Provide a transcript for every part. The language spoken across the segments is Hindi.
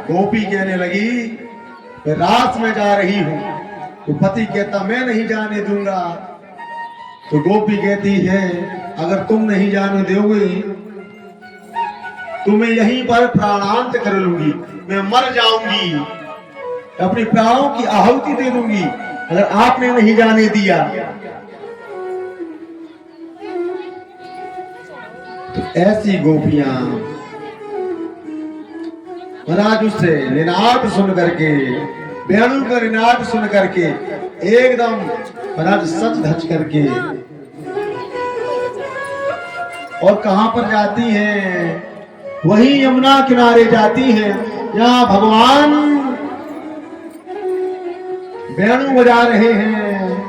गोपी कहने लगी मैं रात में जा रही हूं। तो पति कहता मैं नहीं जाने दूंगा। तो गोपी कहती है अगर तुम नहीं जाने दोगे तो मैं यहीं पर प्राणांत कर लूंगी, मैं मर जाऊंगी, अपने प्राणों की आहुति दे दूंगी अगर आपने नहीं जाने दिया। तो ऐसी गोपियां महाराज उससे निनाद सुन करके, वेणु का निनाद सुन करके एकदम महाराज सच धज करके और कहां पर जाती हैं? वही यमुना किनारे जाती हैं जहां भगवान वेणु बजा रहे हैं।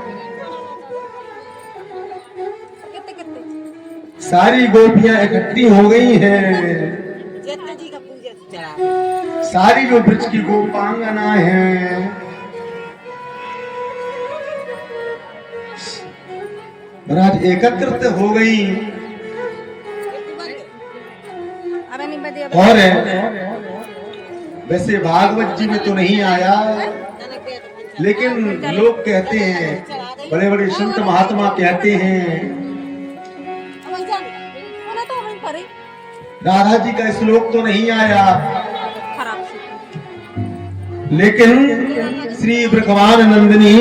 सारी गोपियां इकट्ठी हो गई हैं। सारी जो ब्रज की गोपांगना है महाराज एकत्रित हो गई। और वैसे भागवत जी में तो नहीं आया, लेकिन लोग कहते हैं, बड़े बड़े संत महात्मा कहते हैं, राधा जी का श्लोक तो नहीं आया, लेकिन श्री ब्रखवान नंदिनी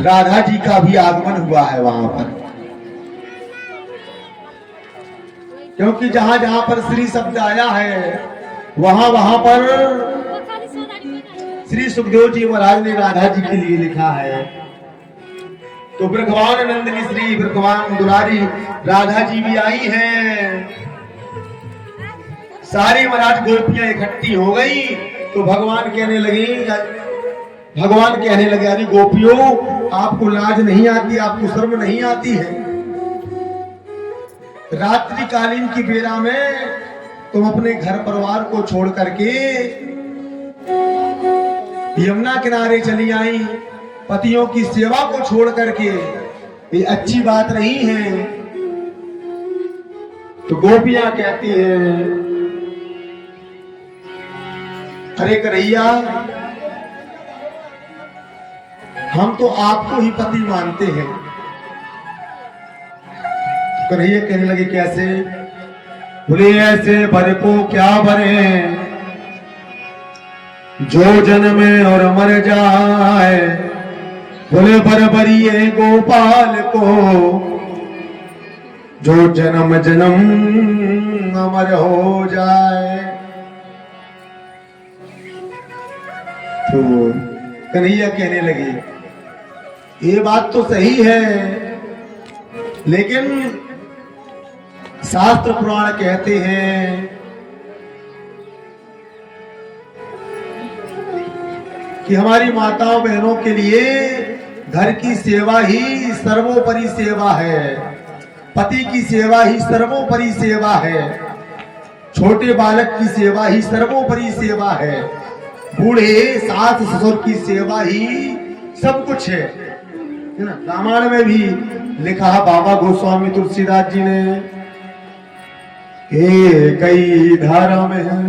राधा जी का भी आगमन हुआ है वहां पर। क्योंकि जहां जहां पर श्री शब्द आया है वहां वहां पर श्री सुखदेव जी महाराज ने राधा जी के लिए लिखा है। तो ब्रखवान नंदिनी श्री ब्रखवान दुलारी राधा जी भी आई हैं। सारी महाराज गोपियां इकट्ठी हो गई। तो भगवान कहने लगे अरे गोपियों आपको लाज नहीं आती, आपको शर्म नहीं आती है? रात्रि कालीन की बेला में तुम अपने घर परिवार को छोड़ करके यमुना किनारे चली आई, पतियों की सेवा को छोड़ करके, ये अच्छी बात नहीं है। तो गोपियां कहती हैं अरे कन्हैया हम तो आपको ही पति मानते हैं। कन्हैया कहने लगे कैसे? बोले ऐसे भरे को क्या भरे जो जन्मे और मर जाए। बोले बरबरिए गोपाल को जो जन्म जन्म अमर हो जाए। तो कन्हैया कहने लगे ये बात तो सही है, लेकिन शास्त्र पुराण कहते हैं कि हमारी माताओं बहनों के लिए घर की सेवा ही सर्वोपरि सेवा है, पति की सेवा ही सर्वोपरि सेवा है, छोटे बालक की सेवा ही सर्वोपरि सेवा है, बूढ़े सास ससुर की सेवा ही सब कुछ है ना। रामायण में भी लिखा बाबा गोस्वामी तुलसीदास जी ने, कई धर्म है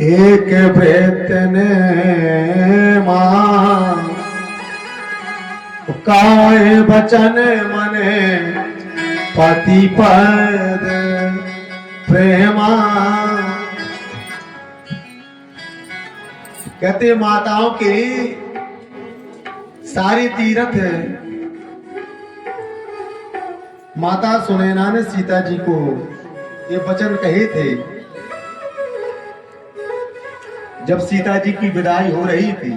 एक भृत्य ने मां, काय बचन मने पति पद प्रेमा। कहते माताओं के सारे तीर्थ है। माता सुनैना ने सीता जी को ये वचन कहे थे जब सीता जी की विदाई हो रही थी,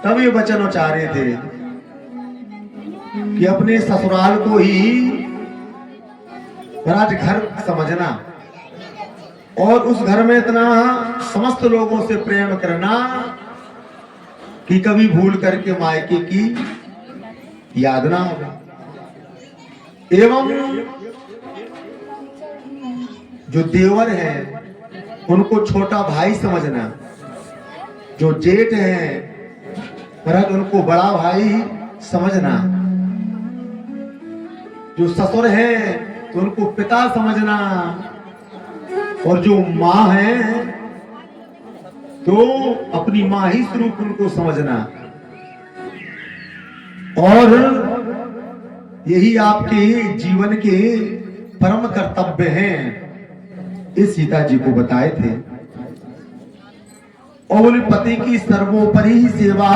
तब ये वचन उच्चारे थे कि अपने ससुराल को ही महाराज घर समझना और उस घर में इतना समस्त लोगों से प्रेम करना कि कभी भूल करके मायके की याद ना हो। एवं जो देवर है उनको छोटा भाई समझना, जो जेठ है महाराज उनको बड़ा भाई समझना, जो ससुर है तो उनको पिता समझना, और जो माँ है तो अपनी माँ ही स्वरूप उनको समझना, और यही आपके जीवन के परम कर्तव्य हैं, इस सीता जी को बताए थे। और बोले पति की सर्वोपरि सेवा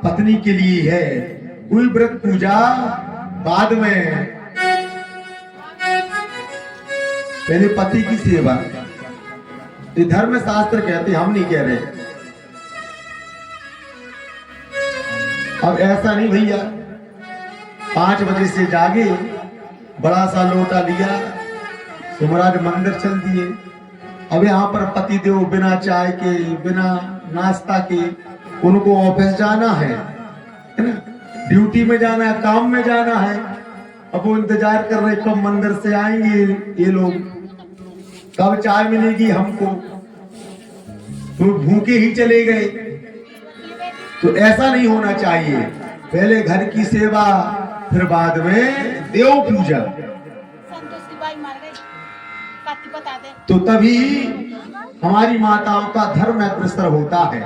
पत्नी के लिए है, कोई व्रत पूजा बाद में, पहले पति की सेवा। ये धर्म शास्त्र कहते, हम नहीं कह रहे। अब ऐसा नहीं भैया 5 बजे से जागे, बड़ा सा लोटा लिया, सुमराज मंदिर चल दिए। अब यहाँ पर पति देव बिना चाय के, बिना नाश्ता के, उनको ऑफिस जाना है ना, ड्यूटी में जाना है, काम में जाना है। अब वो इंतजार कर रहे कब मंदिर से आएंगे ये लोग, कब चाय मिलेगी हमको, तो भूखे ही चले गए। तो ऐसा नहीं होना चाहिए, पहले घर की सेवा फिर बाद में देव पूजा। तो तभी हमारी माताओं का धर्म अग्रसर होता है,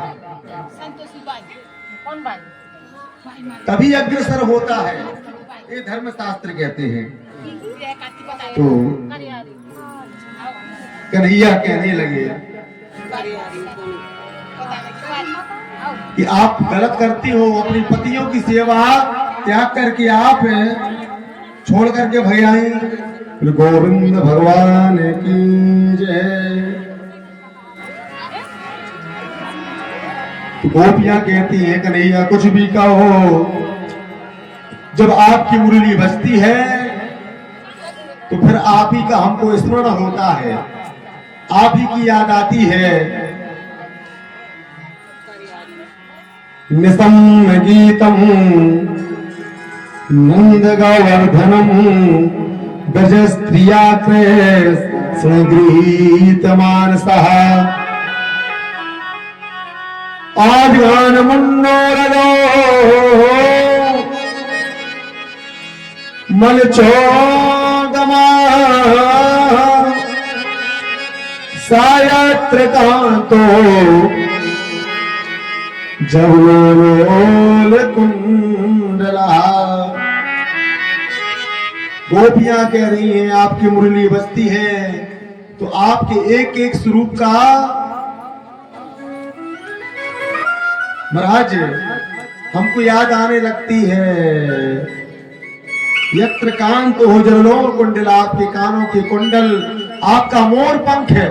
तभी अग्रसर होता है, ये धर्म शास्त्र कहते हैं। तो कन्हैया कहने लगे कि आप गलत करती हो, अपनी पतियों की सेवा त्याग करके आप छोड़ करके भैयाई। गोविंद भगवान की जय। गोपियां कहती हैं कन्हैया कुछ भी कहो, जब आपकी मुरली बजती है तो फिर आप ही का हमको स्मरण होता है, आप ही की याद आती है। निसम गीतम नंद गोवर्धनम ब्रज स्त्रिया संगृहीत मानसः आज्ञान मनोरथो मलचोगमा सायत्र कांतो जवलोल कुंडला। गोपियां कह रही हैं आपकी मुरली बजती है तो आपके एक एक स्वरूप का महाराज हमको याद आने लगती है। यत्र कांतो जवलोल कुंडला, आपके कानों के कुंडल, आपका मोर पंख है,